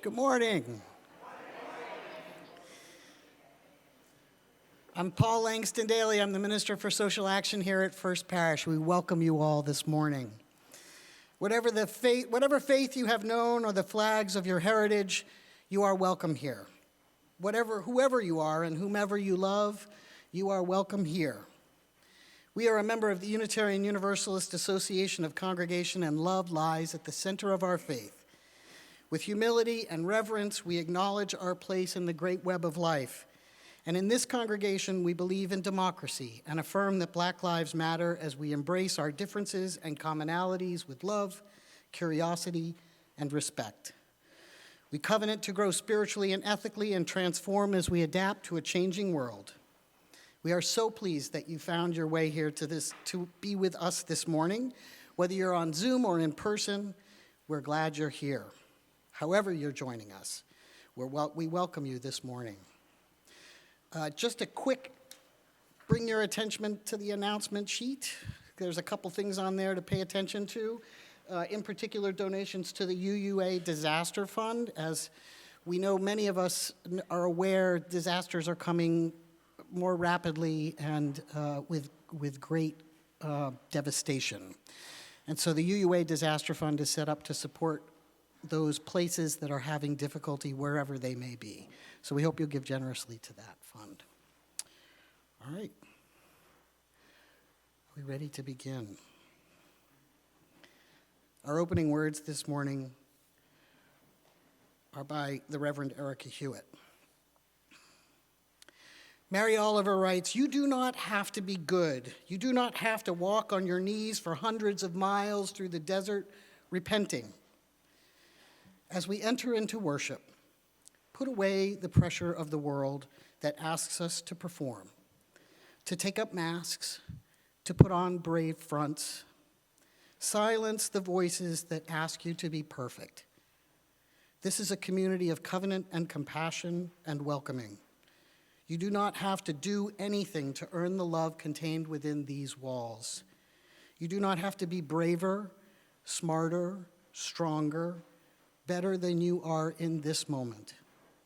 Good morning. I'm Paul Langston Daly. I'm the Minister for Social Action here at First Parish. We welcome you all this morning. Whatever faith you have known or the flags of your heritage, you are welcome here. Whoever you are and whomever you love, you are welcome here. We are a member of the Unitarian Universalist Association of Congregation, and love lies at the center of our faith. With humility and reverence, we acknowledge our place in the great web of life. And in this congregation, we believe in democracy and affirm that Black lives matter as we embrace our differences and commonalities with love, curiosity, and respect. We covenant to grow spiritually and ethically and transform as we adapt to a changing world. We are so pleased that you found your way here to be with us this morning. Whether you're on Zoom or in person, we're glad you're here. However you're joining us, we welcome you this morning. Just a quick, bring your attention to the announcement sheet. There's a couple things on there to pay attention to. In particular, donations to the UUA Disaster Fund. As we know, many of us are aware disasters are coming more rapidly and with great devastation. And so the UUA Disaster Fund is set up to support those places that are having difficulty wherever they may be. So we hope you'll give generously to that fund. All right. Are we ready to begin? Our opening words this morning are by the Reverend Erica Hewitt. Mary Oliver writes, "You do not have to be good. You do not have to walk on your knees for hundreds of miles through the desert repenting. As we enter into worship, put away the pressure of the world that asks us to perform, to take up masks, to put on brave fronts. Silence the voices that ask you to be perfect. This is a community of covenant and compassion and welcoming. You do not have to do anything to earn the love contained within these walls. You do not have to be braver, smarter, stronger, better than you are in this moment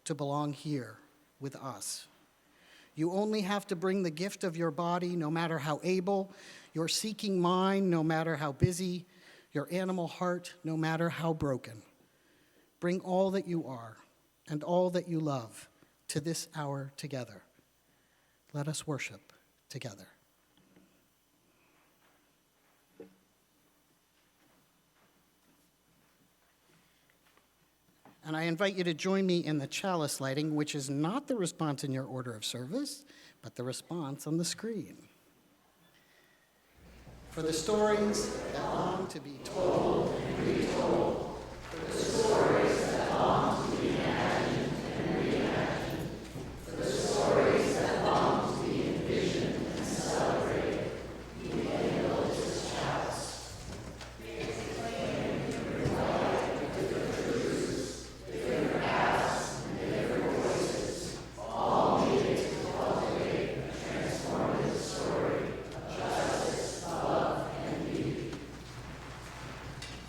to belong here with us. You only have to bring the gift of your body, no matter how able, your seeking mind, no matter how busy, your animal heart, no matter how broken. Bring all that you are and all that you love to this hour together. Let us worship together." And I invite you to join me in the chalice lighting, which is not the response in your order of service, but the response on the screen. For the stories that long to be told and retold, for the stories that long to be imagined and reimagined, for the stories that long to be envisioned and celebrated, we kindle this chalice. We exclaim different light, different truths, different paths, and different voices, all needed to cultivate a transformative story of justice, love, and beauty.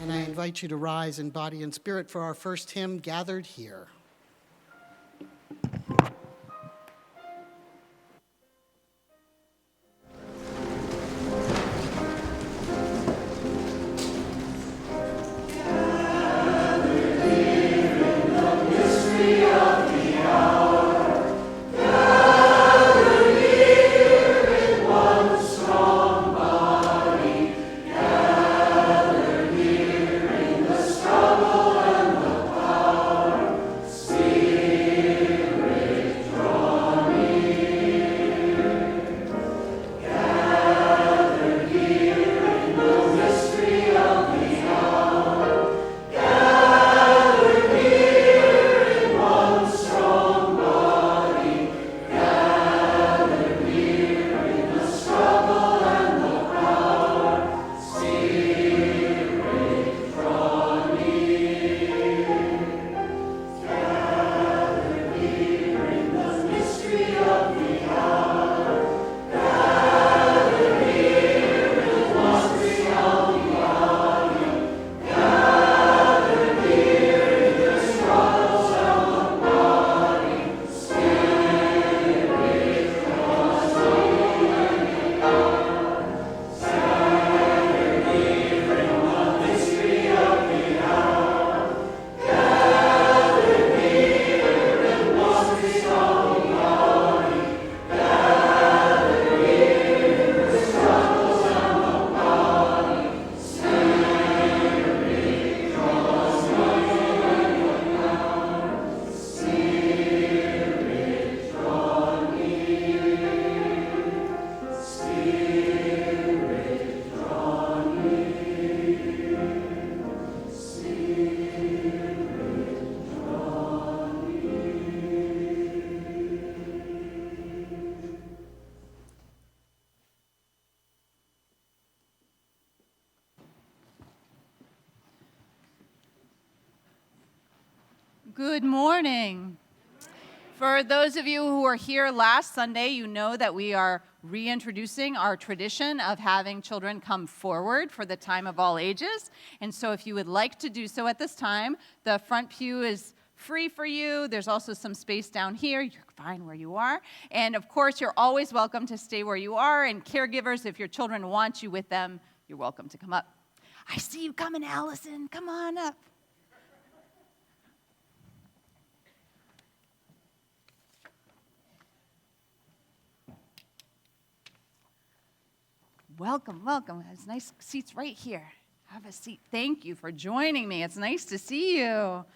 And I invite you to rise in body and spirit for our first hymn, Gathered Here. So Good morning. For those of you who were here last Sunday, you know that we are reintroducing our tradition of having children come forward for the time of all ages. And so if you would like to do so at this time, the front pew is free for you. There's also some space down here. You're fine where you are. And of course, you're always welcome to stay where you are. And caregivers, if your children want you with them, you're welcome to come up. I see you coming, Allison. Come on up. Welcome, welcome. There's nice seats right here. Have a seat. Thank you for joining me. It's nice to see you.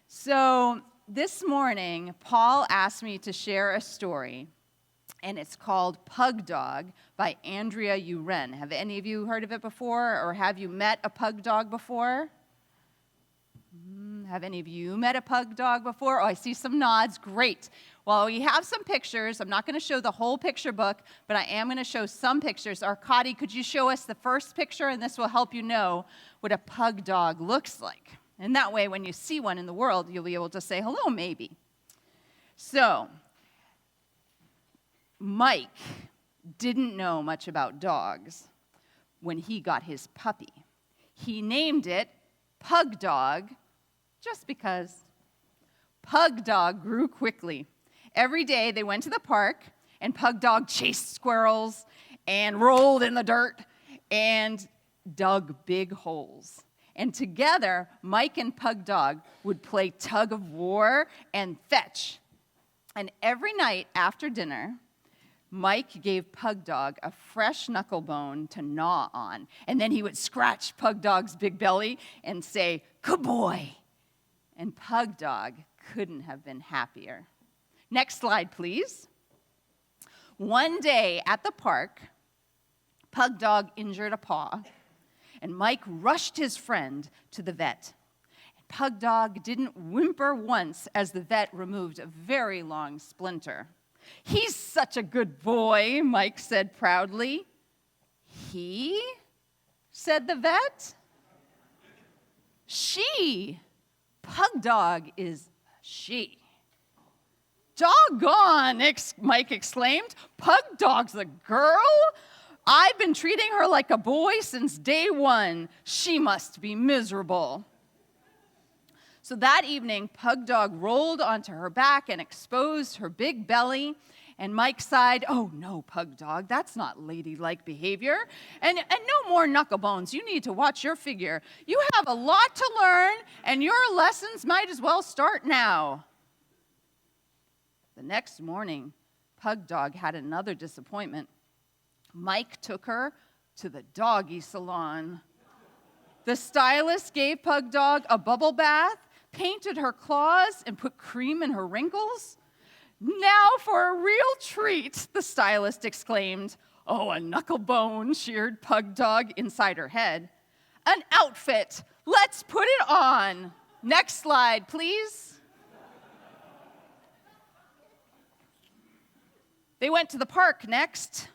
So this morning, Paul asked me to share a story, and it's called Pug Dog by Andrea Uren. Have any of you heard of it before, or have you met a pug dog before? Have any of you met a pug dog before? Oh, I see some nods. Great. Well, we have some pictures. I'm not going to show the whole picture book, but I am going to show some pictures. Arkady, could you show us the first picture? And this will help you know what a pug dog looks like. And that way, when you see one in the world, you'll be able to say hello, maybe. So, Mike didn't know much about dogs when he got his puppy. He named it Pug Dog just because. Pug Dog grew quickly. Every day they went to the park, and Pug Dog chased squirrels and rolled in the dirt and dug big holes. And together, Mike and Pug Dog would play tug of war and fetch. And every night after dinner, Mike gave Pug Dog a fresh knuckle bone to gnaw on. And then he would scratch Pug Dog's big belly and say, "Good boy." And Pug Dog couldn't have been happier. Next slide, please. One day at the park, Pug Dog injured a paw, and Mike rushed his friend to the vet. And Pug Dog didn't whimper once as the vet removed a very long splinter. "He's such a good boy," Mike said proudly. "He?" said the vet. "She. Pug Dog is she." "Doggone," Mike exclaimed. "Pug Dog's a girl? I've been treating her like a boy since day one. She must be miserable." So that evening, Pug Dog rolled onto her back and exposed her big belly. And Mike sighed, "Oh, no, Pug Dog, that's not ladylike behavior. And no more knuckle bones. You need to watch your figure. You have a lot to learn, and your lessons might as well start now." The next morning, Pug Dog had another disappointment. Mike took her to the doggy salon. The stylist gave Pug Dog a bubble bath, painted her claws, and put cream in her wrinkles. "Now for a real treat," the stylist exclaimed. "Oh, a knuckle bone," cheered Pug Dog inside her head. "An outfit. Let's put it on." Next slide, please. They went to the park next.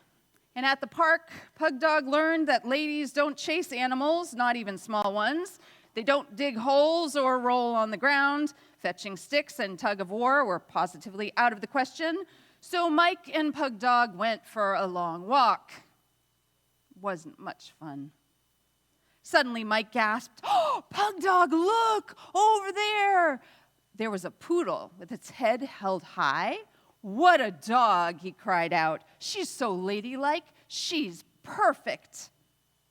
And at the park, Pug Dog learned that ladies don't chase animals, not even small ones. They don't dig holes or roll on the ground. Fetching sticks and tug of war were positively out of the question. So Mike and Pug Dog went for a long walk. Wasn't much fun. Suddenly, Mike gasped, "Oh, Pug Dog, look, over there." There was a poodle with its head held high. "What a dog," he cried out. "She's so ladylike. She's perfect."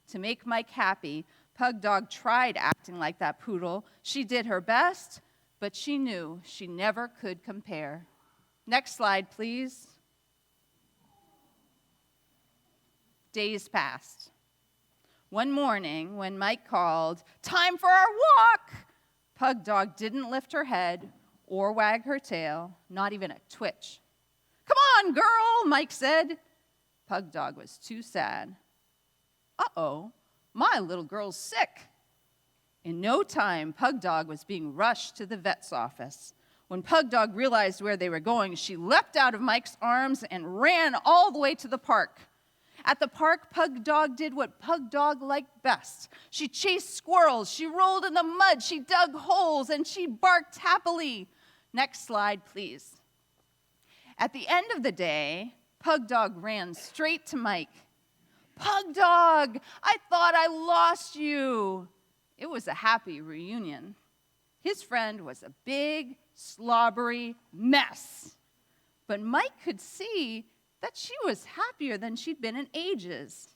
To make Mike happy, Pug Dog tried acting like that poodle. She did her best, but she knew she never could compare. Next slide, please. Days passed. One morning, when Mike called, "Time for our walk," Pug Dog didn't lift her head or wag her tail, not even a twitch. "Come on, girl," Mike said. Pug Dog was too sad. "Uh-oh, my little girl's sick." In no time, Pug Dog was being rushed to the vet's office. When Pug Dog realized where they were going, she leapt out of Mike's arms and ran all the way to the park. At the park, Pug Dog did what Pug Dog liked best. She chased squirrels, she rolled in the mud, she dug holes, and she barked happily. Next slide, please. At the end of the day, Pug Dog ran straight to Mike. Pug Dog, I thought I lost you. It was a happy reunion. His friend was a big, slobbery mess. But Mike could see that she was happier than she'd been in ages.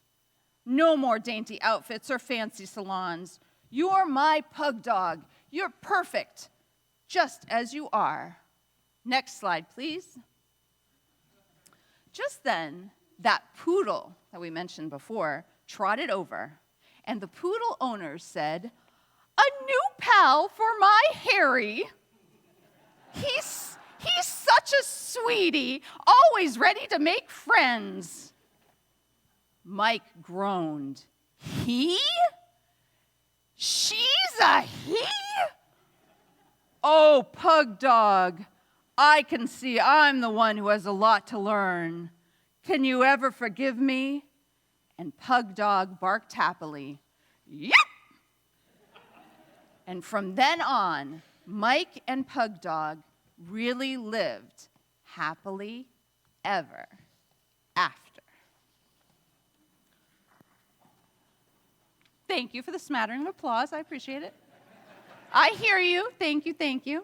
No more dainty outfits or fancy salons. You're my Pug Dog. You're perfect, just as you are. Next slide, please. Just then, that poodle that we mentioned before trotted over, and the poodle owner said, "A new pal for my Harry. He's such a sweetie, always ready to make friends." Mike groaned. He? She's a he? Oh, Pug Dog, I can see I'm the one who has a lot to learn. Can you ever forgive me? And Pug Dog barked happily, "Yep!" And from then on, Mike and Pug Dog really lived happily ever after. Thank you for the smattering of applause. I appreciate it. I hear you. Thank you, thank you.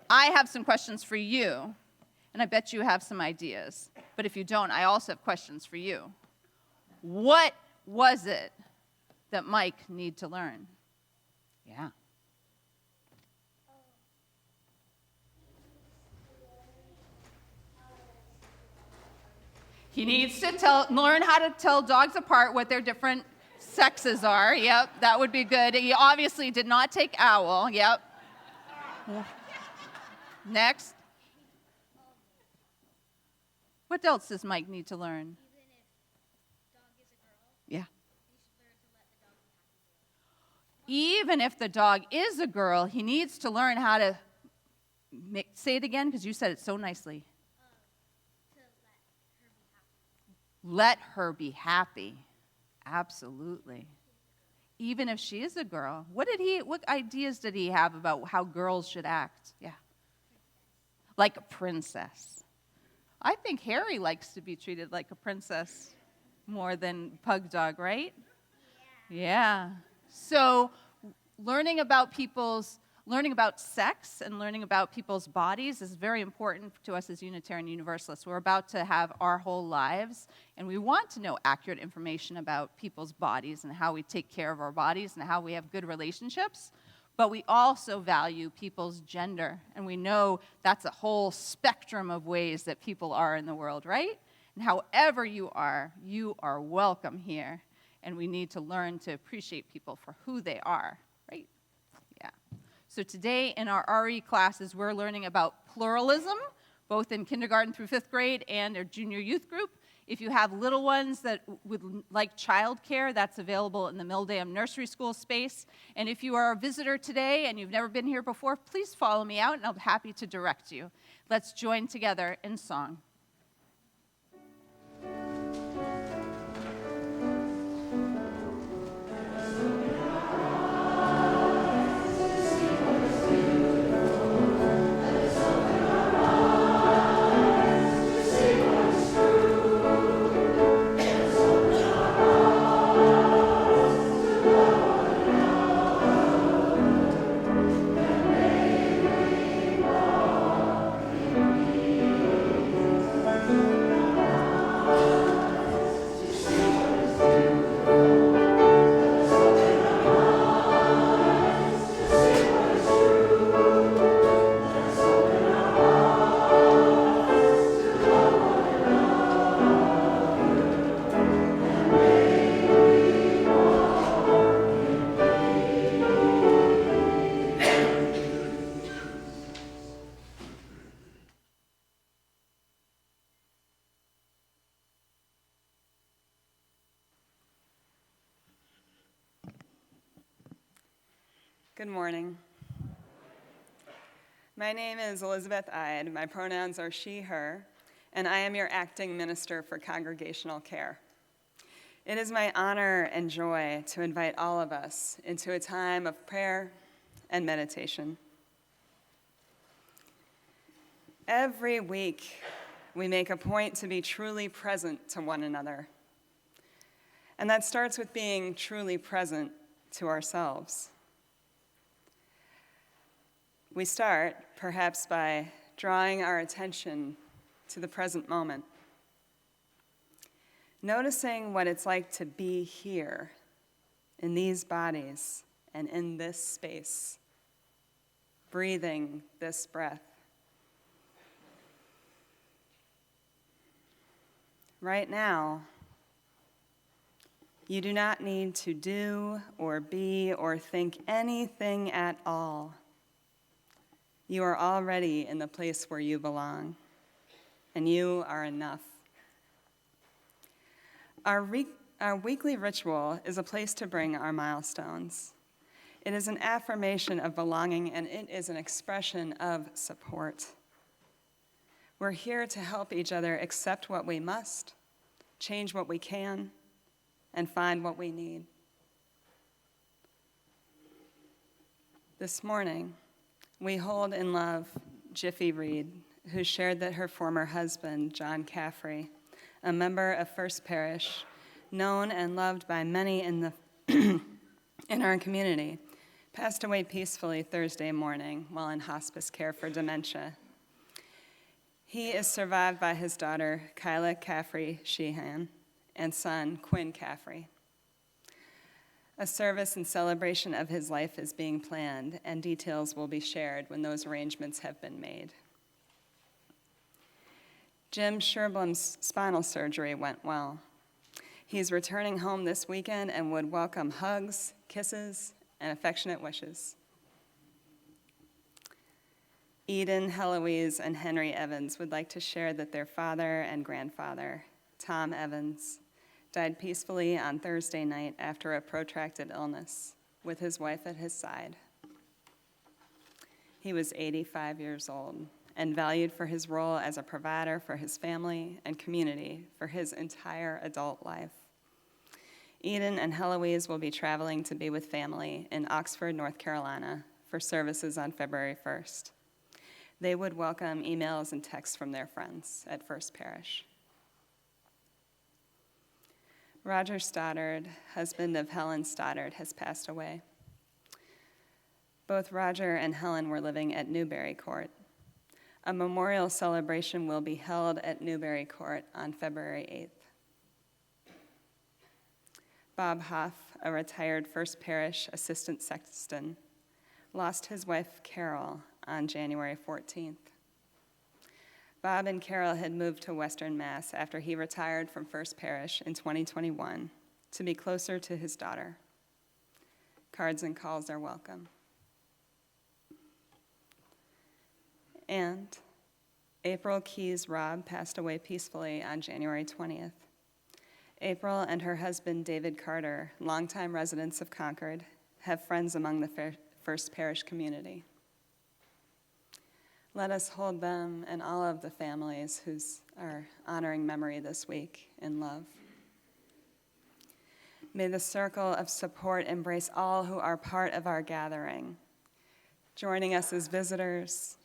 I have some questions for you, and I bet you have some ideas. But if you don't, I also have questions for you. What was it that Mike needed to learn? Yeah. He needs to learn how to tell dogs apart what their different sexes are. Yep, that would be good. He obviously did not take owl. Yep. Next. What else does Mike need to learn? Yeah. Even if the dog is a girl, he needs to learn how to say it again, because you said it so nicely. Let her be happy. Absolutely. Even if she is a girl. What ideas did he have about how girls should act? Yeah. Like a princess. I think Harry likes to be treated like a princess more than Pug Dog, right? Yeah. So learning about sex and learning about people's bodies is very important to us as Unitarian Universalists. We're about to have our whole lives, and we want to know accurate information about people's bodies and how we take care of our bodies and how we have good relationships. But we also value people's gender, and we know that's a whole spectrum of ways that people are in the world, right? And however you are welcome here, and we need to learn to appreciate people for who they are, right? Yeah. So today in our RE classes, we're learning about pluralism, both in kindergarten through 5th grade and their junior youth group. If you have little ones that would like childcare, that's available in the Milldam Nursery School space. And if you are a visitor today and you've never been here before, please follow me out and I'll be happy to direct you. Let's join together in song. Good morning. My name is Elizabeth Ide. My pronouns are she, her, and I am your acting minister for congregational care. It is my honor and joy to invite all of us into a time of prayer and meditation. Every week, we make a point to be truly present to one another. And that starts with being truly present to ourselves. We start, perhaps, by drawing our attention to the present moment. Noticing what it's like to be here, in these bodies and in this space, breathing this breath. Right now, you do not need to do or be or think anything at all. You are already in the place where you belong, and you are enough. Our weekly ritual is a place to bring our milestones. It is an affirmation of belonging, and it is an expression of support. We're here to help each other accept what we must, change what we can, and find what we need. This morning, we hold in love Jiffy Reed, who shared that her former husband, John Caffrey, a member of First Parish, known and loved by many in our community, passed away peacefully Thursday morning while in hospice care for dementia. He is survived by his daughter, Kyla Caffrey Sheehan, and son, Quinn Caffrey. A service in celebration of his life is being planned, and details will be shared when those arrangements have been made. Jim Sherblum's spinal surgery went well. He's returning home this weekend and would welcome hugs, kisses, and affectionate wishes. Eden, Heloise, and Henry Evans would like to share that their father and grandfather, Tom Evans, died peacefully on Thursday night after a protracted illness, with his wife at his side. He was 85 years old and valued for his role as a provider for his family and community for his entire adult life. Eden and Heloise will be traveling to be with family in Oxford, North Carolina, for services on February 1st. They would welcome emails and texts from their friends at First Parish. Roger Stoddard, husband of Helen Stoddard, has passed away. Both Roger and Helen were living at Newberry Court. A memorial celebration will be held at Newberry Court on February 8th. Bob Hoff, a retired First Parish assistant sexton, lost his wife Carol on January 14th. Bob and Carol had moved to Western Mass after he retired from First Parish in 2021 to be closer to his daughter. Cards and calls are welcome. And April Keyes Robb passed away peacefully on January 20th. April and her husband, David Carter, longtime residents of Concord, have friends among the First Parish community. Let us hold them and all of the families who are honoring memory this week in love. May the circle of support embrace all who are part of our gathering, joining us as visitors,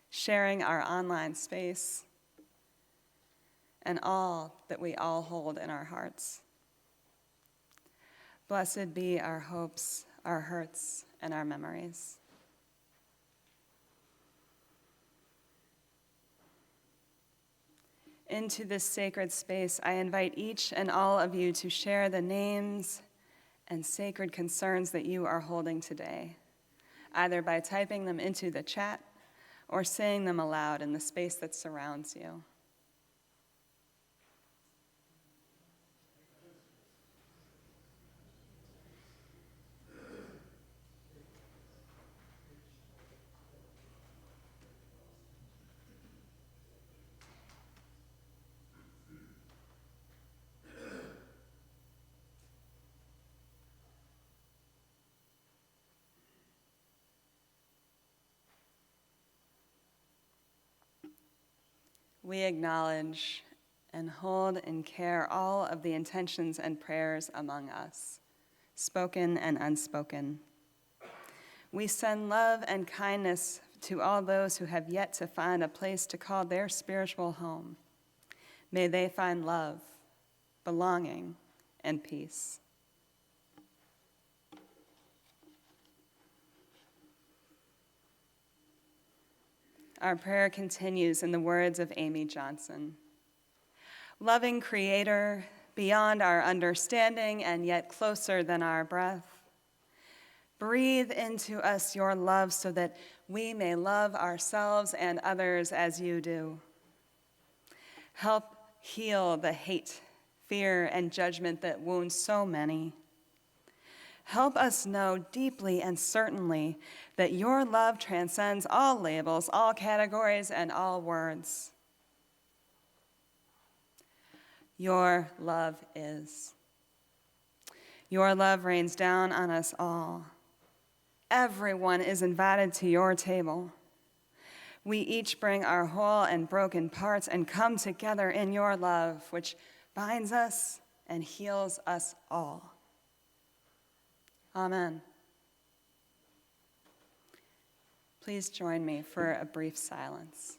sharing our online space, and all that we all hold in our hearts. Blessed be our hopes, our hurts, and our memories. Into this sacred space, I invite each and all of you to share the names and sacred concerns that you are holding today, either by typing them into the chat or saying them aloud in the space that surrounds you. We acknowledge and hold in care all of the intentions and prayers among us, spoken and unspoken. We send love and kindness to all those who have yet to find a place to call their spiritual home. May they find love, belonging, and peace. Our prayer continues in the words of Amy Johnson. Loving Creator, beyond our understanding and yet closer than our breath, breathe into us your love so that we may love ourselves and others as you do. Help heal the hate, fear, and judgment that wounds so many. Help us know deeply and certainly that your love transcends all labels, all categories, and all words. Your love is. Your love rains down on us all. Everyone is invited to your table. We each bring our whole and broken parts and come together in your love, which binds us and heals us all. Amen. Please join me for a brief silence.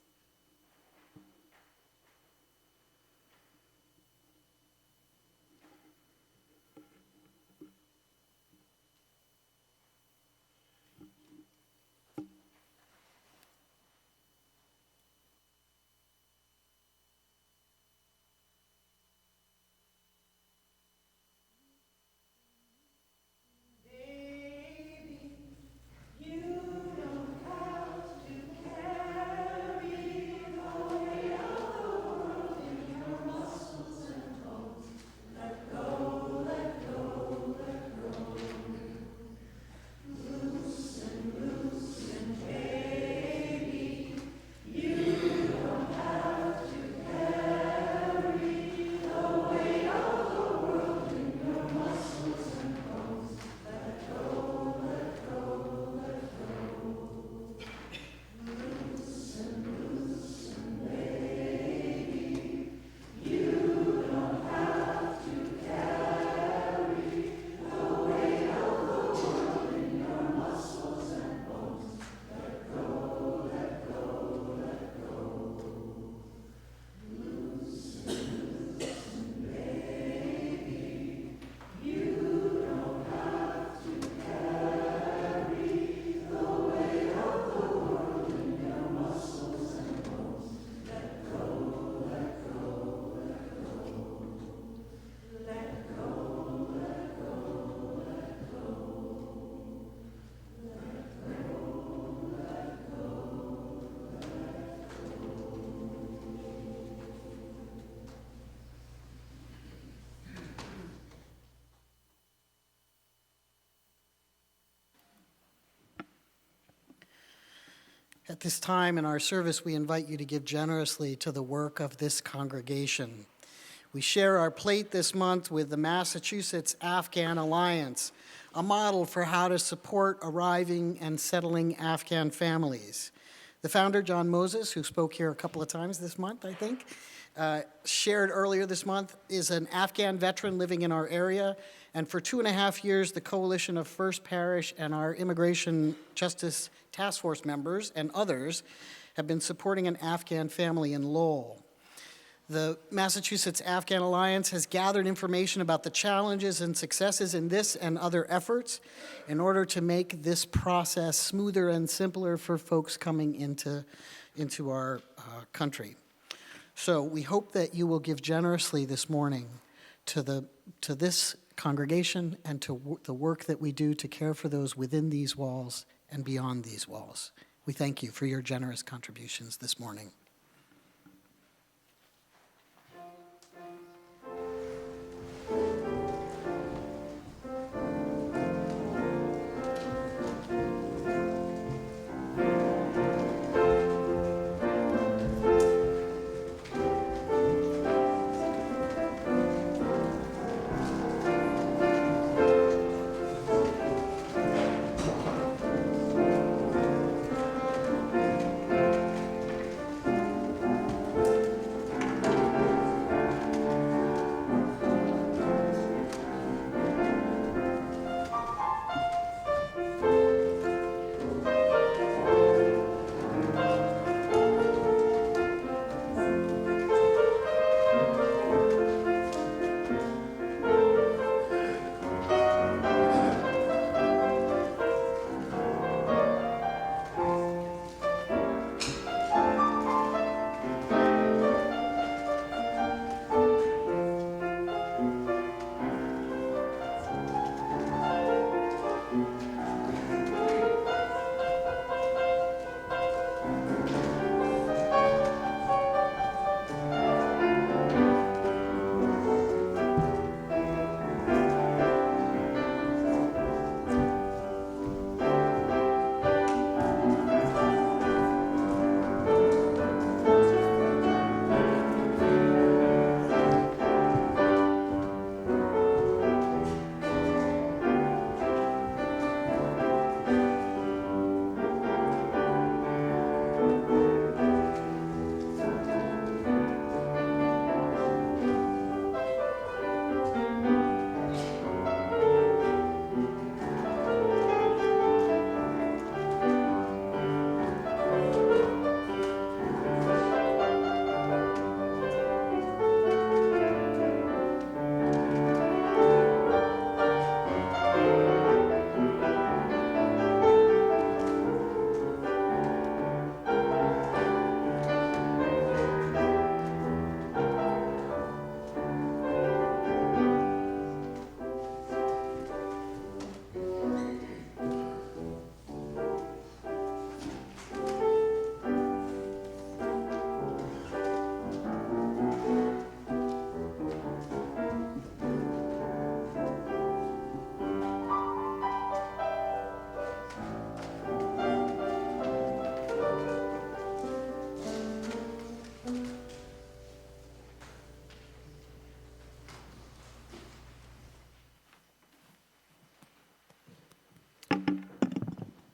At this time in our service, we invite you to give generously to the work of this congregation. We share our plate this month with the Massachusetts Afghan Alliance, a model for how to support arriving and settling Afghan families. The founder, John Moses, who spoke here a couple of times this month, I think, shared earlier this month, is an Afghan veteran living in our area. And for 2.5 years, the coalition of First Parish and our Immigration Justice Task Force members and others have been supporting an Afghan family in Lowell. The Massachusetts Afghan Alliance has gathered information about the challenges and successes in this and other efforts in order to make this process smoother and simpler for folks coming into our country. So we hope that you will give generously this morning to this congregation and to the work that we do to care for those within these walls and beyond these walls. We thank you for your generous contributions this morning.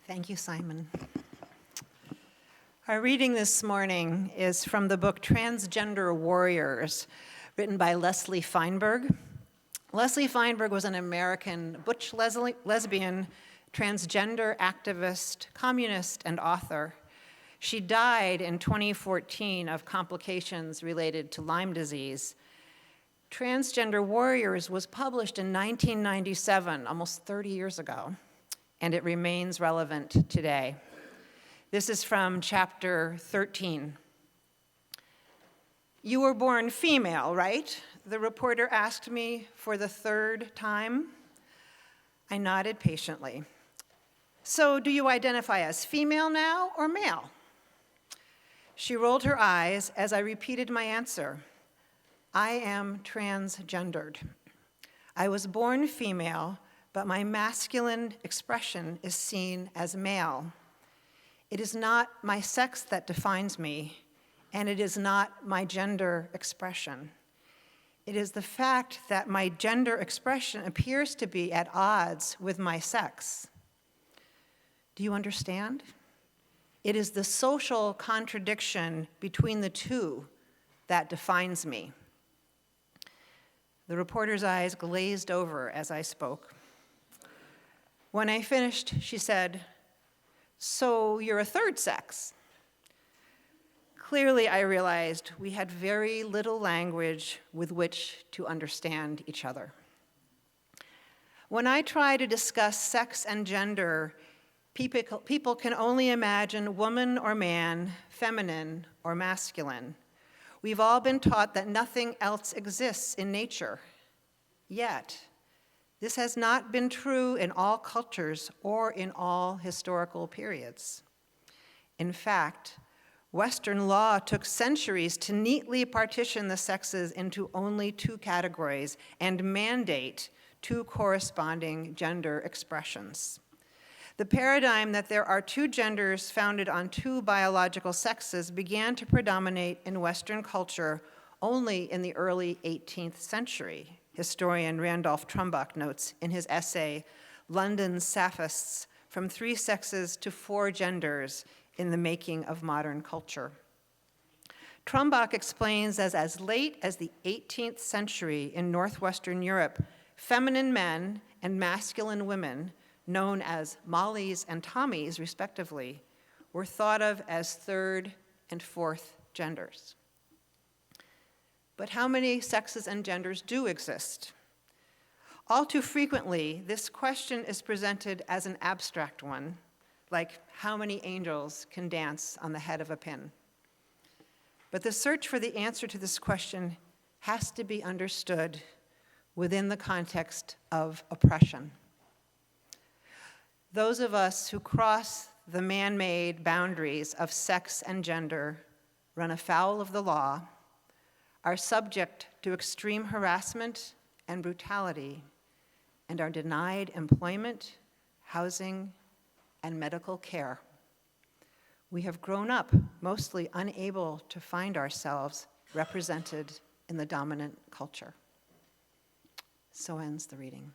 Thank you, Simon. Our reading this morning is from the book Transgender Warriors, written by Leslie Feinberg. Leslie Feinberg was an American butch lesbian, transgender activist, communist, and author. She died in 2014 of complications related to Lyme disease. Transgender Warriors was published in 1997, almost 30 years ago, and it remains relevant today. This is from chapter 13. You were born female, right? The reporter asked me for the third time. I nodded patiently. So do you identify as female now or male? She rolled her eyes as I repeated my answer. I am transgendered. I was born female, but my masculine expression is seen as male. It is not my sex that defines me, and it is not my gender expression. It is the fact that my gender expression appears to be at odds with my sex. Do you understand? It is the social contradiction between the two that defines me. The reporter's eyes glazed over as I spoke. When I finished, she said, so you're a third sex. Clearly, I realized we had very little language with which to understand each other. When I try to discuss sex and gender, people can only imagine woman or man, feminine or masculine. We've all been taught that nothing else exists in nature. Yet, this has not been true in all cultures or in all historical periods. In fact, Western law took centuries to neatly partition the sexes into only two categories and mandate two corresponding gender expressions. The paradigm that there are two genders founded on two biological sexes began to predominate in Western culture only in the early 18th century. Historian Randolph Trumbuck notes in his essay, London's Saphists, From Three Sexes to Four Genders in the Making of Modern Culture. Trumbuck explains that as late as the 18th century in Northwestern Europe, feminine men and masculine women, known as Mollies and Tommies respectively, were thought of as third and fourth genders. But how many sexes and genders do exist? All too frequently, this question is presented as an abstract one, like how many angels can dance on the head of a pin? But the search for the answer to this question has to be understood within the context of oppression. Those of us who cross the man-made boundaries of sex and gender run afoul of the law, are subject to extreme harassment and brutality, and are denied employment, housing, and medical care. We have grown up mostly unable to find ourselves represented in the dominant culture. So ends the reading.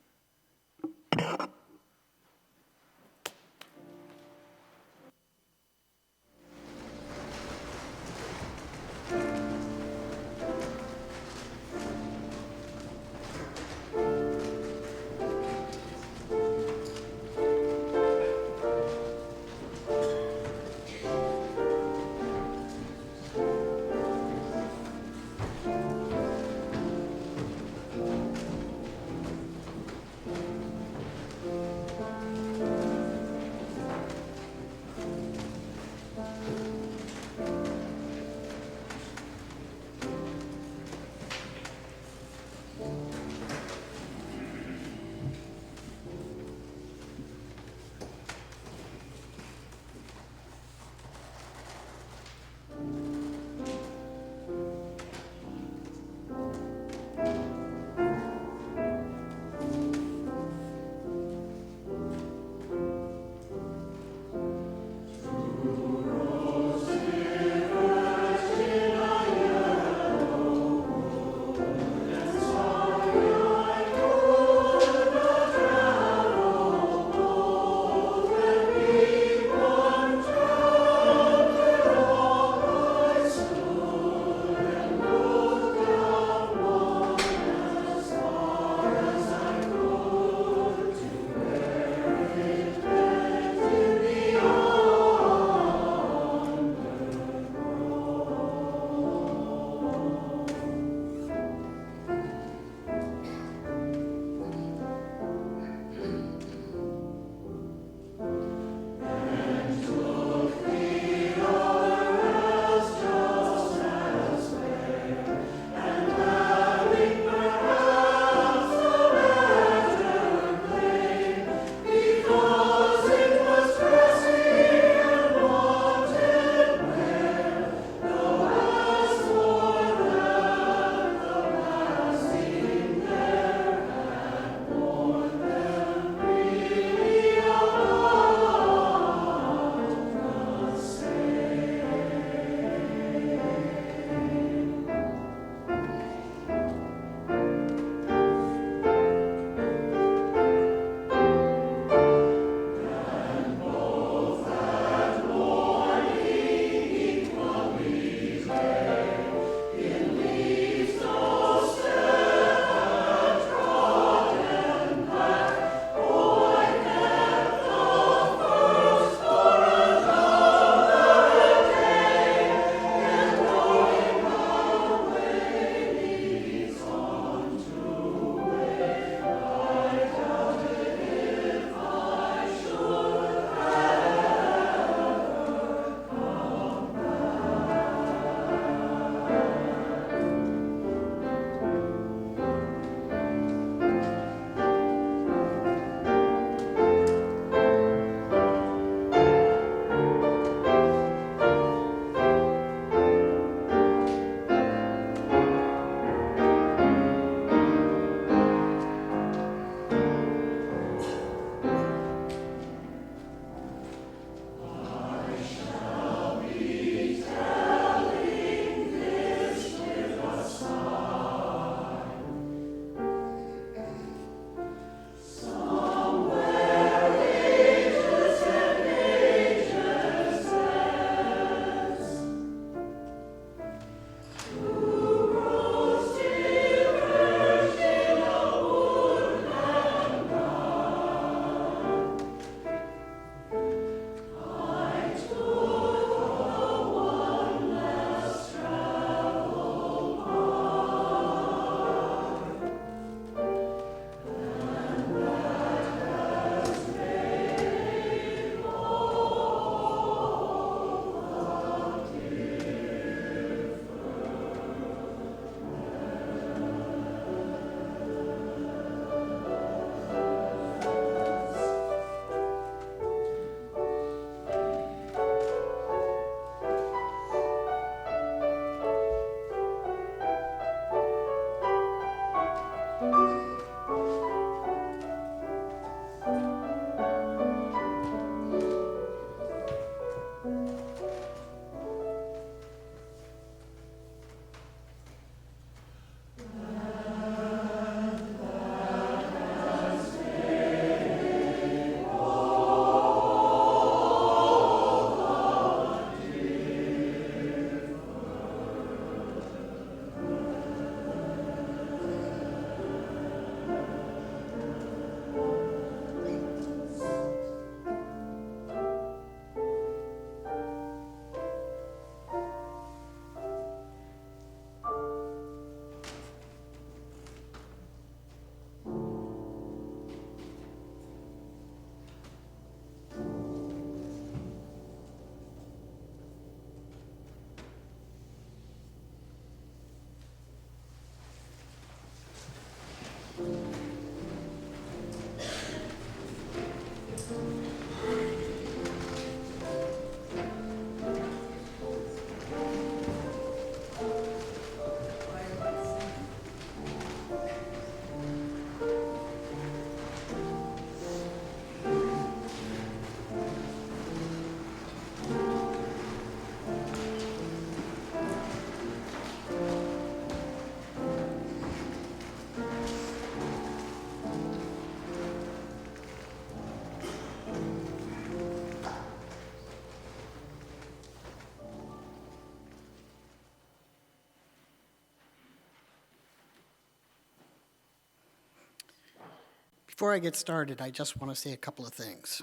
Before I get started, I just want to say a couple of things.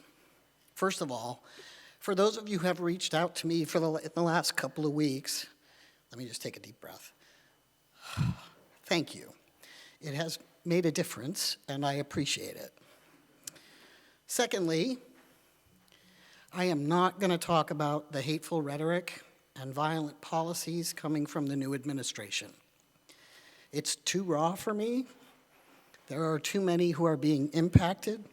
First of all, for those of you who have reached out to me in the last couple of weeks, let me just take a deep breath. Thank you. It has made a difference, and I appreciate it. Secondly, I am not going to talk about the hateful rhetoric and violent policies coming from the new administration. It's too raw for me. There are too many who are being impacted.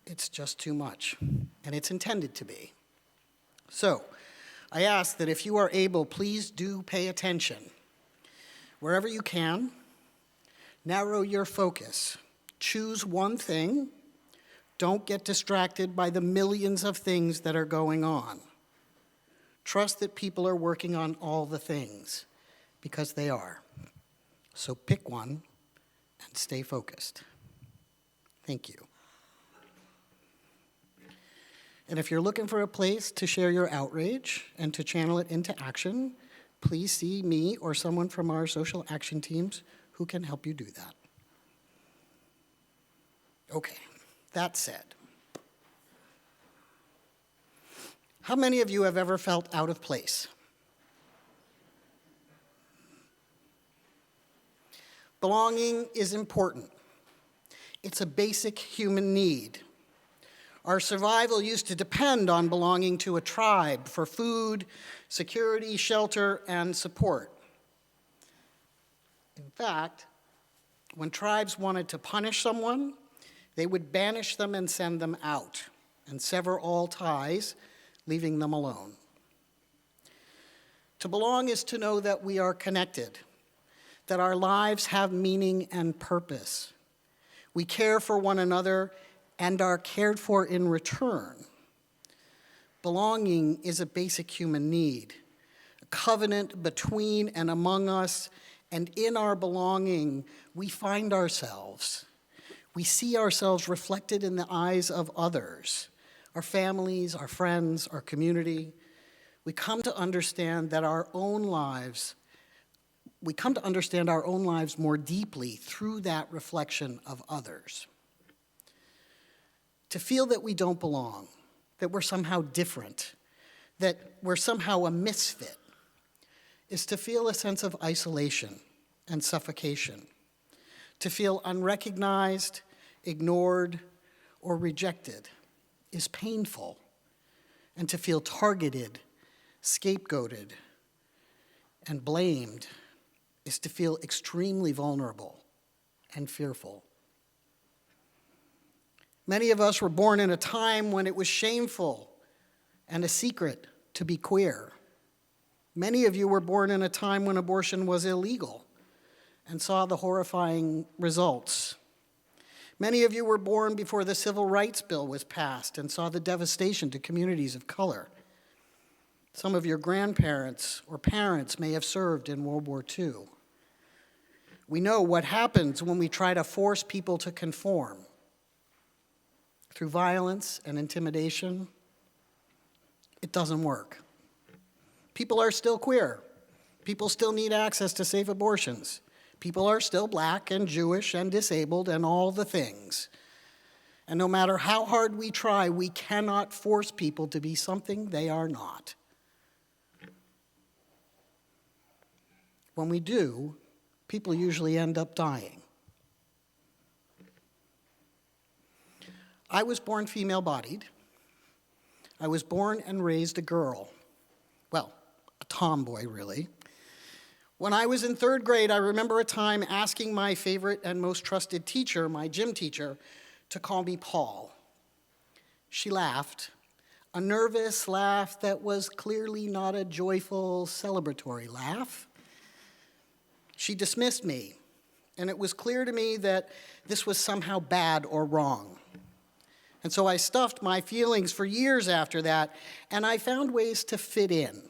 It's just too much, and it's intended to be. So, I ask that if you are able, please do pay attention. Wherever you can, narrow your focus. Choose one thing. Don't get distracted by the millions of things that are going on. Trust that people are working on all the things, because they are. So pick one and stay focused. Thank you. And if you're looking for a place to share your outrage and to channel it into action, please see me or someone from our social action teams who can help you do that. Okay, that said, how many of you have ever felt out of place? Belonging is important. It's a basic human need. Our survival used to depend on belonging to a tribe for food, security, shelter, and support. In fact, when tribes wanted to punish someone, they would banish them and send them out and sever all ties, leaving them alone. To belong is to know that we are connected, that our lives have meaning and purpose. We care for one another and are cared for in return. Belonging is a basic human need, a covenant between and among us, and in our belonging, we find ourselves. We see ourselves reflected in the eyes of others, our families, our friends, our community. We come to understand our own lives more deeply through that reflection of others. To feel that we don't belong, that we're somehow different, that we're somehow a misfit, is to feel a sense of isolation and suffocation, to feel unrecognized, ignored, or rejected is painful, and to feel targeted, scapegoated, and blamed is to feel extremely vulnerable and fearful. Many of us were born in a time when it was shameful and a secret to be queer. Many of you were born in a time when abortion was illegal and saw the horrifying results. Many of you were born before the Civil Rights Bill was passed and saw the devastation to communities of color. Some of your grandparents or parents may have served in World War II. We know what happens when we try to force people to conform. Through violence and intimidation, it doesn't work. People are still queer. People still need access to safe abortions. People are still Black and Jewish and disabled and all the things. And no matter how hard we try, we cannot force people to be something they are not. When we do, people usually end up dying. I was born female-bodied. I was born and raised a girl. Well, a tomboy, really. When I was in third grade, I remember a time asking my favorite and most trusted teacher, my gym teacher, to call me Paul. She laughed, a nervous laugh that was clearly not a joyful, celebratory laugh. She dismissed me, and it was clear to me that this was somehow bad or wrong. And so I stuffed my feelings for years after that, and I found ways to fit in,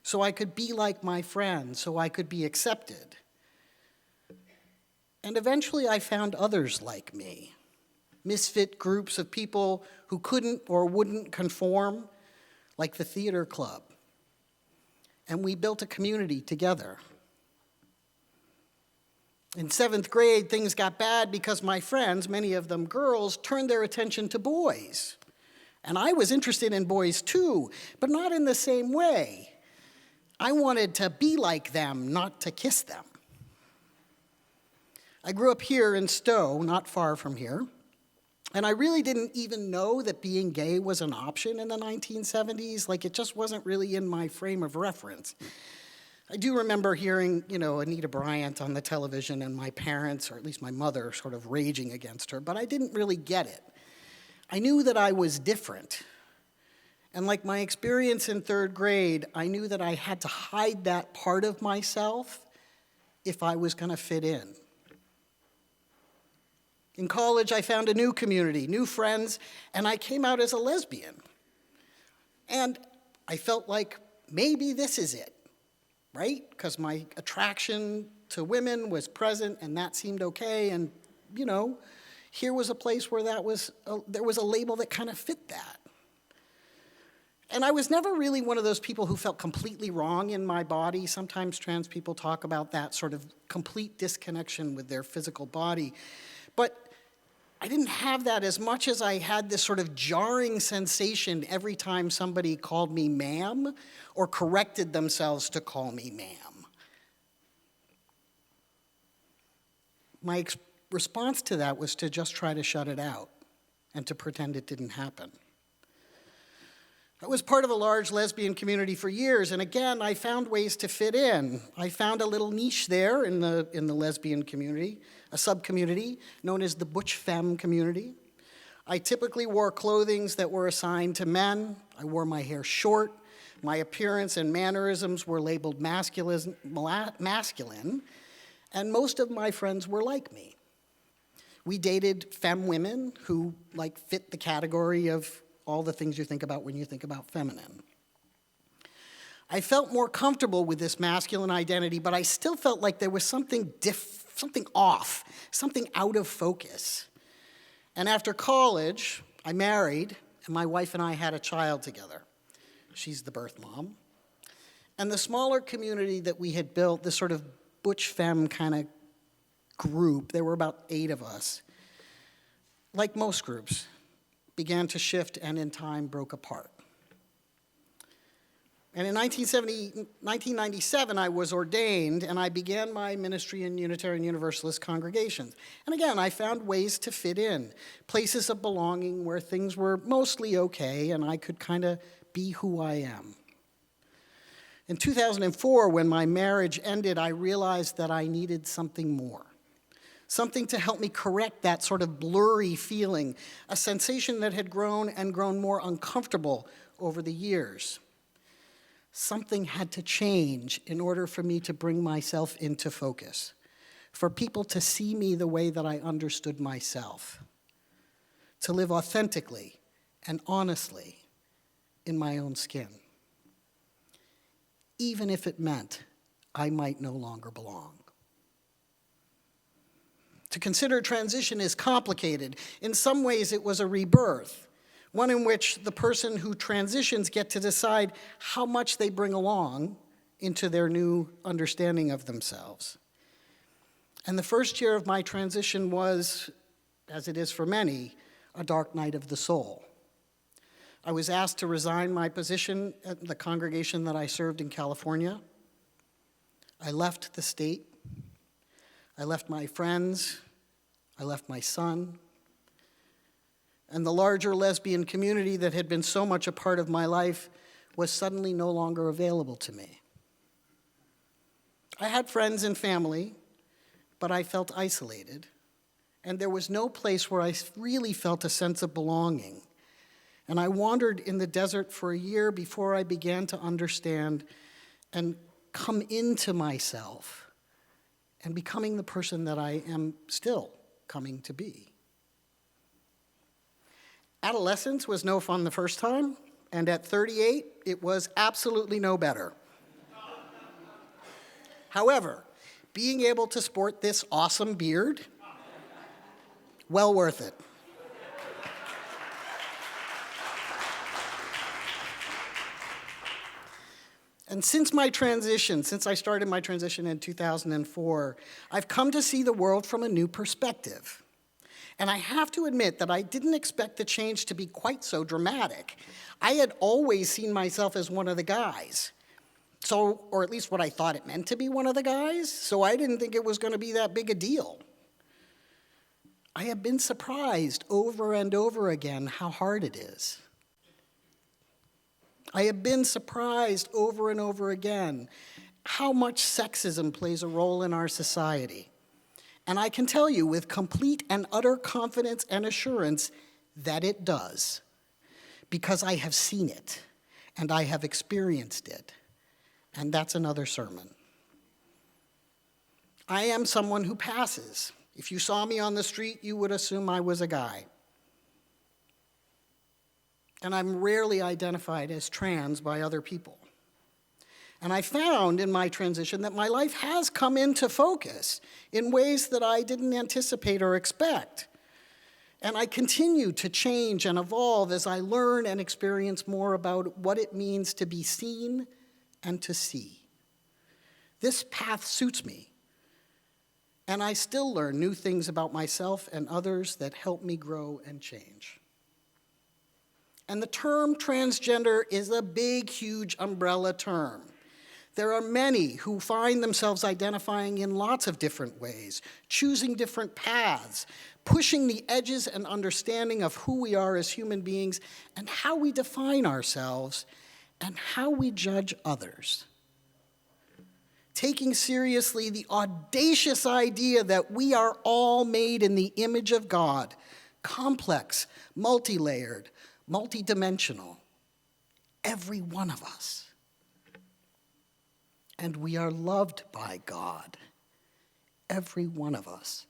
so I could be like my friends, so I could be accepted. And eventually I found others like me, misfit groups of people who couldn't or wouldn't conform, like the theater club. And we built a community together. In 7th grade, things got bad because my friends, many of them girls, turned their attention to boys. And I was interested in boys too, but not in the same way. I wanted to be like them, not to kiss them. I grew up here in Stowe, not far from here, and I really didn't even know that being gay was an option in the 1970s. Like, it just wasn't really in my frame of reference. I do remember hearing, Anita Bryant on the television and my parents, or at least my mother, sort of raging against her, but I didn't really get it. I knew that I was different. And like my experience in 3rd grade, I knew that I had to hide that part of myself if I was going to fit in. In college, I found a new community, new friends, and I came out as a lesbian. And I felt like maybe this is it, right? Because my attraction to women was present, and that seemed okay, and, here was a place where there was a label that kind of fit that. And I was never really one of those people who felt completely wrong in my body. Sometimes trans people talk about that sort of complete disconnection with their physical body. But I didn't have that as much as I had this sort of jarring sensation every time somebody called me ma'am or corrected themselves to call me ma'am. My response to that was to just try to shut it out and to pretend it didn't happen. I was part of a large lesbian community for years, and again, I found ways to fit in. I found a little niche there in the lesbian community, a sub-community known as the Butch Femme community. I typically wore clothing that were assigned to men. I wore my hair short. My appearance and mannerisms were labeled masculine, and most of my friends were like me. We dated femme women who fit the category of all the things you think about when you think about feminine. I felt more comfortable with this masculine identity, but I still felt like there was something off, something out of focus. And after college, I married, and my wife and I had a child together. She's the birth mom. And the smaller community that we had built, this sort of butch femme kind of group, there were about 8 of us, like most groups, began to shift and in time broke apart. And in 1997, I was ordained, and I began my ministry in Unitarian Universalist congregations. And again, I found ways to fit in, places of belonging where things were mostly okay, and I could kind of be who I am. In 2004, when my marriage ended, I realized that I needed something more. Something to help me correct that sort of blurry feeling, a sensation that had grown and grown more uncomfortable over the years. Something had to change in order for me to bring myself into focus, for people to see me the way that I understood myself, to live authentically and honestly in my own skin, even if it meant I might no longer belong. To consider transition is complicated. In some ways, it was a rebirth, one in which the person who transitions get to decide how much they bring along into their new understanding of themselves. And the first year of my transition was, as it is for many, a dark night of the soul. I was asked to resign my position at the congregation that I served in California. I left the state. I left my friends, I left my son, and the larger lesbian community that had been so much a part of my life was suddenly no longer available to me. I had friends and family, but I felt isolated, and there was no place where I really felt a sense of belonging. And I wandered in the desert for a year before I began to understand and come into myself and becoming the person that I am still coming to be. Adolescence was no fun the first time, and at 38, it was absolutely no better. However, being able to sport this awesome beard, well worth it. And since I started my transition in 2004, I've come to see the world from a new perspective. And I have to admit that I didn't expect the change to be quite so dramatic. I had always seen myself as one of the guys. So, or at least what I thought it meant to be one of the guys, so I didn't think it was going to be that big a deal. I have been surprised over and over again how hard it is. I have been surprised over and over again how much sexism plays a role in our society. And I can tell you with complete and utter confidence and assurance that it does, because I have seen it and I have experienced it. And that's another sermon. I am someone who passes. If you saw me on the street, you would assume I was a guy. And I'm rarely identified as trans by other people. And I found in my transition that my life has come into focus in ways that I didn't anticipate or expect. And I continue to change and evolve as I learn and experience more about what it means to be seen and to see. This path suits me, and I still learn new things about myself and others that help me grow and change. And the term transgender is a big, huge umbrella term. There are many who find themselves identifying in lots of different ways, choosing different paths, pushing the edges and understanding of who we are as human beings and how we define ourselves and how we judge others. Taking seriously the audacious idea that we are all made in the image of God, complex, multi-layered, multidimensional, every one of us. And we are loved by God, every one of us.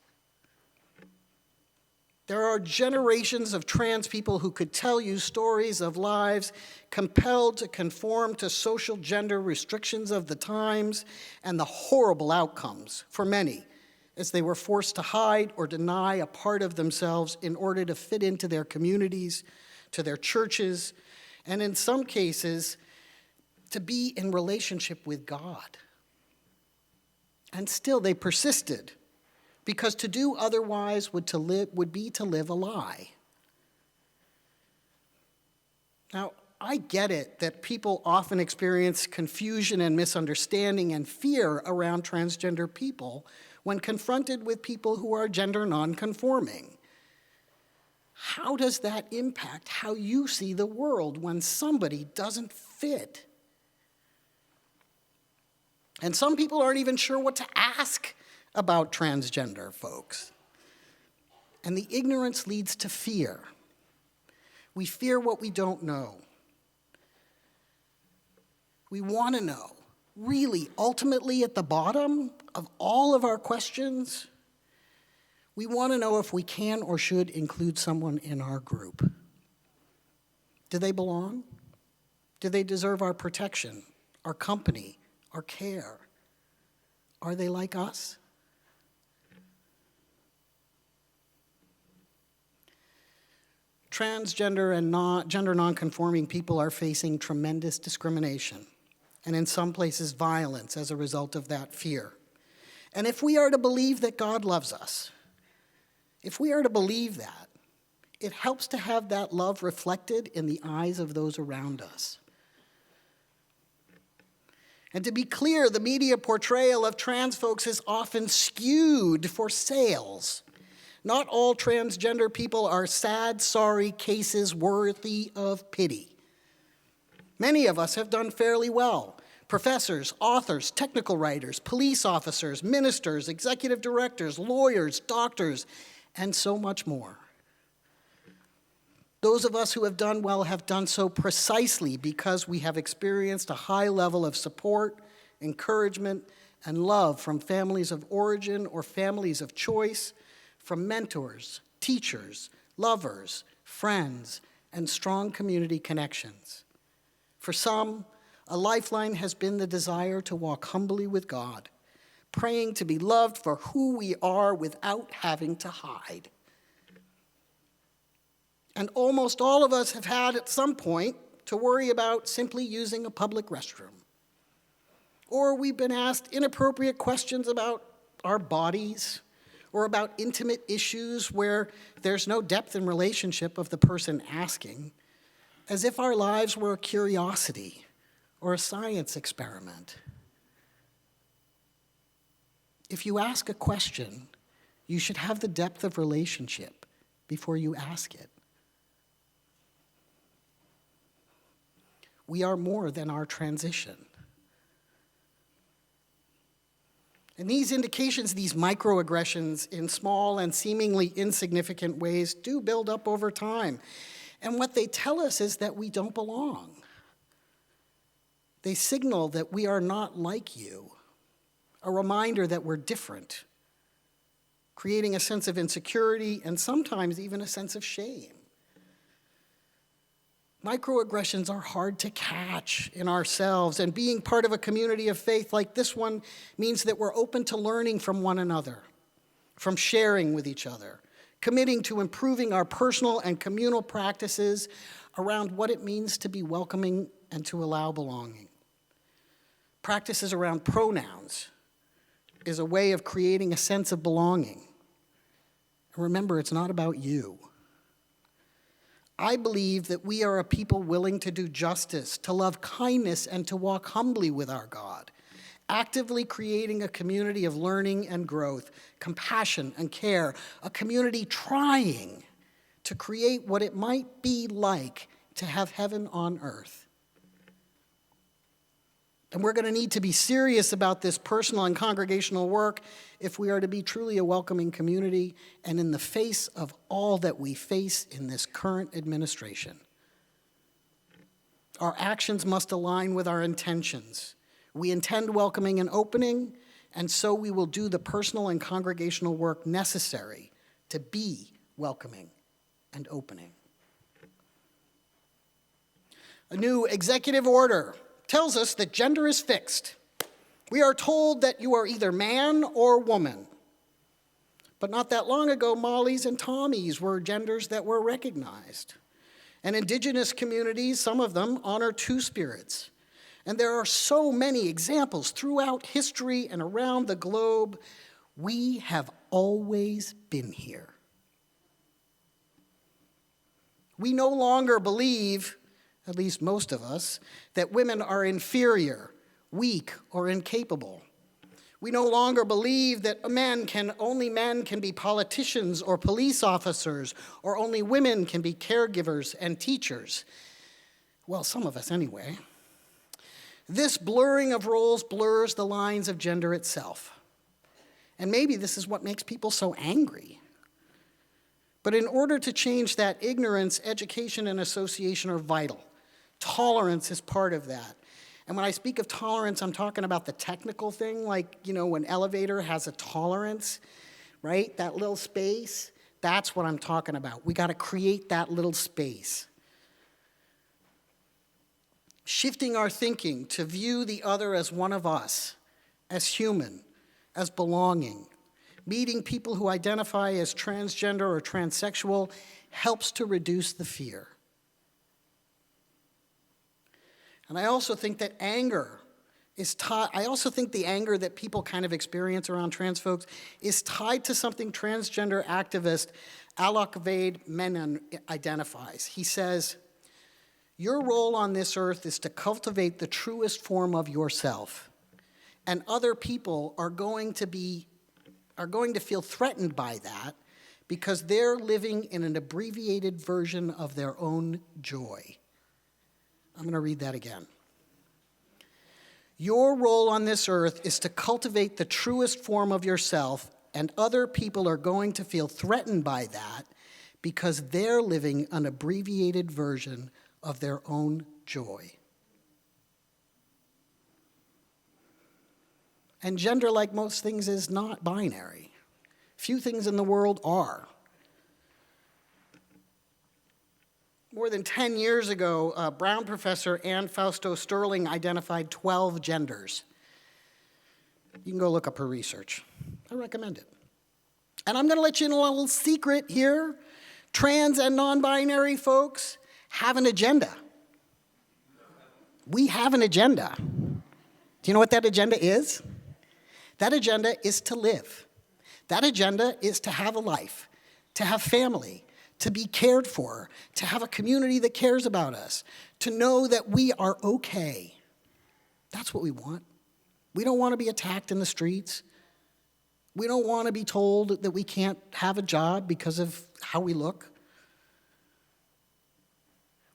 There are generations of trans people who could tell you stories of lives compelled to conform to social gender restrictions of the times and the horrible outcomes for many, as they were forced to hide or deny a part of themselves in order to fit into their communities, to their churches, and in some cases, to be in relationship with God. And still they persisted, because to do otherwise would be to live a lie. Now, I get it that people often experience confusion and misunderstanding and fear around transgender people when confronted with people who are gender nonconforming. How does that impact how you see the world when somebody doesn't fit? And some people aren't even sure what to ask about transgender folks. And the ignorance leads to fear. We fear what we don't know. We want to know, really, ultimately at the bottom of all of our questions, we want to know if we can or should include someone in our group. Do they belong? Do they deserve our protection, our company, our care? Are they like us? Transgender and gender nonconforming people are facing tremendous discrimination, and in some places violence as a result of that fear. And if we are to believe that God loves us, if we are to believe that, it helps to have that love reflected in the eyes of those around us. And to be clear, the media portrayal of trans folks is often skewed for sales. Not all transgender people are sad, sorry cases worthy of pity. Many of us have done fairly well. Professors, authors, technical writers, police officers, ministers, executive directors, lawyers, doctors, and so much more. Those of us who have done well have done so precisely because we have experienced a high level of support, encouragement, and love from families of origin or families of choice, from mentors, teachers, lovers, friends, and strong community connections. For some, a lifeline has been the desire to walk humbly with God, praying to be loved for who we are without having to hide. And almost all of us have had at some point to worry about simply using a public restroom. Or we've been asked inappropriate questions about our bodies or about intimate issues where there's no depth in relationship of the person asking, as if our lives were a curiosity or a science experiment. If you ask a question, you should have the depth of relationship before you ask it. We are more than our transition. And these indications, these microaggressions in small and seemingly insignificant ways do build up over time. And what they tell us is that we don't belong. They signal that we are not like you, a reminder that we're different, creating a sense of insecurity and sometimes even a sense of shame. Microaggressions are hard to catch in ourselves, and being part of a community of faith like this one means that we're open to learning from one another, from sharing with each other, committing to improving our personal and communal practices around what it means to be welcoming and to allow belonging. Practices around pronouns is a way of creating a sense of belonging. And remember, it's not about you. I believe that we are a people willing to do justice, to love kindness, and to walk humbly with our God, actively creating a community of learning and growth, compassion and care, a community trying to create what it might be like to have heaven on earth. And we're going to need to be serious about this personal and congregational work if we are to be truly a welcoming community and in the face of all that we face in this current administration. Our actions must align with our intentions. We intend welcoming and opening, and so we will do the personal and congregational work necessary to be welcoming and opening. A new executive order tells us that gender is fixed. We are told that you are either man or woman. But not that long ago, Mollies and Tommies were genders that were recognized. And indigenous communities, some of them, honor two spirits. And there are so many examples throughout history and around the globe. We have always been here. We no longer believe, at least most of us, that women are inferior, weak, or incapable. We no longer believe that only men can be politicians or police officers, or only women can be caregivers and teachers. Well, some of us anyway. This blurring of roles blurs the lines of gender itself. And maybe this is what makes people so angry. But in order to change that ignorance, education and association are vital. Tolerance is part of that. And when I speak of tolerance, I'm talking about the technical thing, like, when elevator has a tolerance, right? That little space, that's what I'm talking about. We got to create that little space. Shifting our thinking to view the other as one of us, as human, as belonging. Meeting people who identify as transgender or transsexual helps to reduce the fear. And I also think that anger is tied, I also think the anger that people kind of experience around trans folks is tied to something transgender activist Alok Vaid Menon identifies. He says, your role on this earth is to cultivate the truest form of yourself. And other people are going to feel threatened by that because they're living in an abbreviated version of their own joy. I'm going to read that again. Your role on this earth is to cultivate the truest form of yourself, and other people are going to feel threatened by that because they're living an abbreviated version of their own joy. And gender, like most things, is not binary. Few things in the world are. More than 10 years ago, Brown professor Ann Fausto Sterling identified 12 genders. You can go look up her research. I recommend it. And I'm going to let you in a little secret here. Trans and non-binary folks have an agenda. We have an agenda. Do Do you know what that agenda is? That agenda is to live. That agenda is to have a life, to have family, to be cared for, to have a community that cares about us, to know that we are okay. That's what we want. We don't want to be attacked in the streets. We don't want to be told that we can't have a job because of how we look.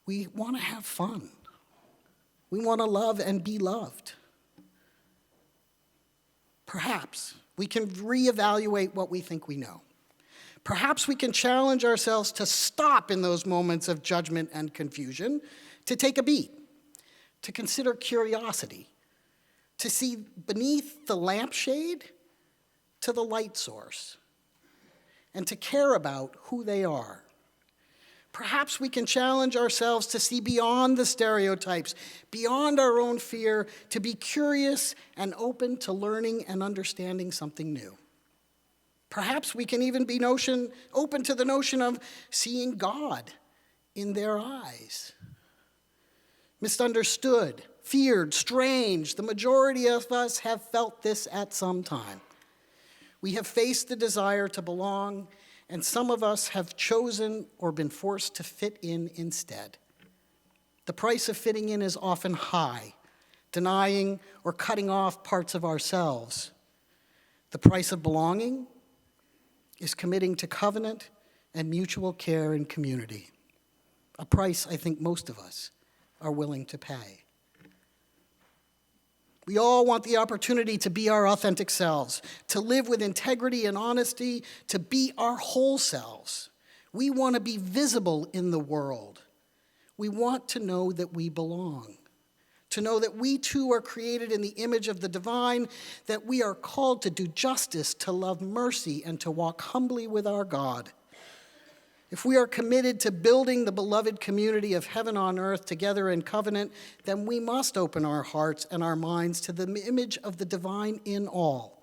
We want to have fun. We want to love and be loved. Perhaps we can reevaluate what we think we know. Perhaps we can challenge ourselves to stop in those moments of judgment and confusion, to take a beat, to consider curiosity, to see beneath the lampshade to the light source, and to care about who they are. Perhaps we can challenge ourselves to see beyond the stereotypes, beyond our own fear, to be curious and open to learning and understanding something new. Perhaps we can even be open to the notion of seeing God in their eyes. Misunderstood, feared, strange, the majority of us have felt this at some time. We have faced the desire to belong, and some of us have chosen or been forced to fit in instead. The price of fitting in is often high, denying or cutting off parts of ourselves. The price of belonging is committing to covenant and mutual care and community, a price I think most of us are willing to pay. We all want the opportunity to be our authentic selves, to live with integrity and honesty, to be our whole selves. We want to be visible in the world. We want to know that we belong, to know that we too are created in the image of the divine, that we are called to do justice, to love mercy, and to walk humbly with our God. If we are committed to building the beloved community of heaven on earth together in covenant, then we must open our hearts and our minds to the image of the divine in all,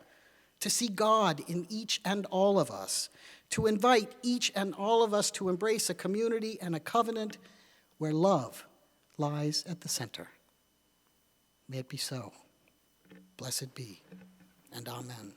to see God in each and all of us, to invite each and all of us to embrace a community and a covenant where love lies at the center. May it be so. Blessed be, and amen.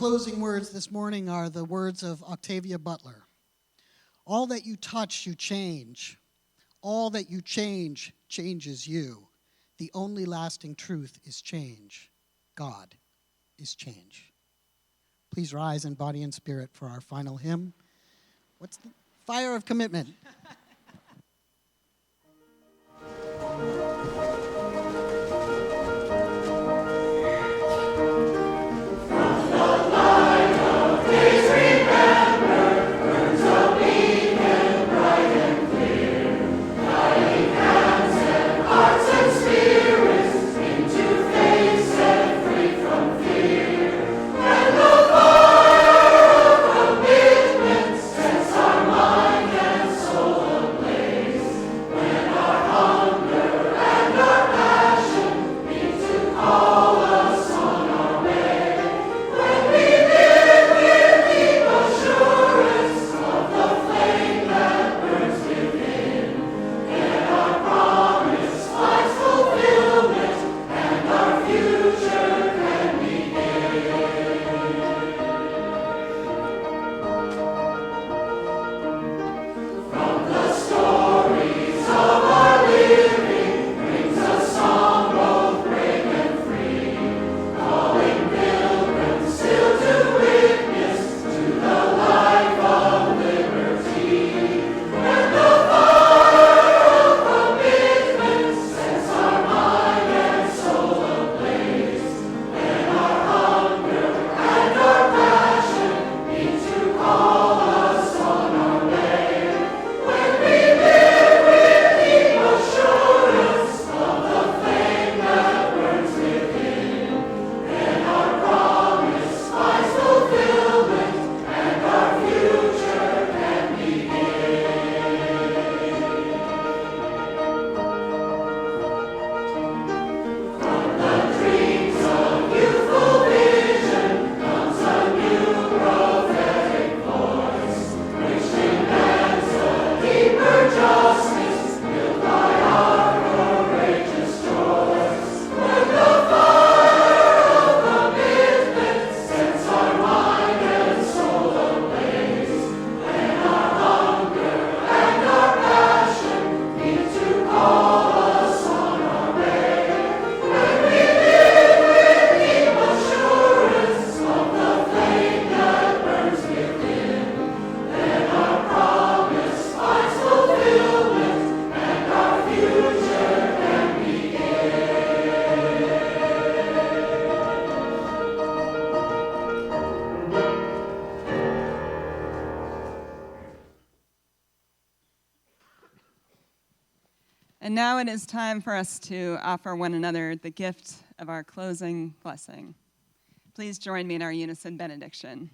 closing words this morning are the words of Octavia Butler. All that you touch, you change. All that you change, changes you. The only lasting truth is change. God is change. Please rise in body and spirit for our final hymn. What's the Fire of Commitment? And now it is time for us to offer one another the gift of our closing blessing. Please join me in our unison benediction.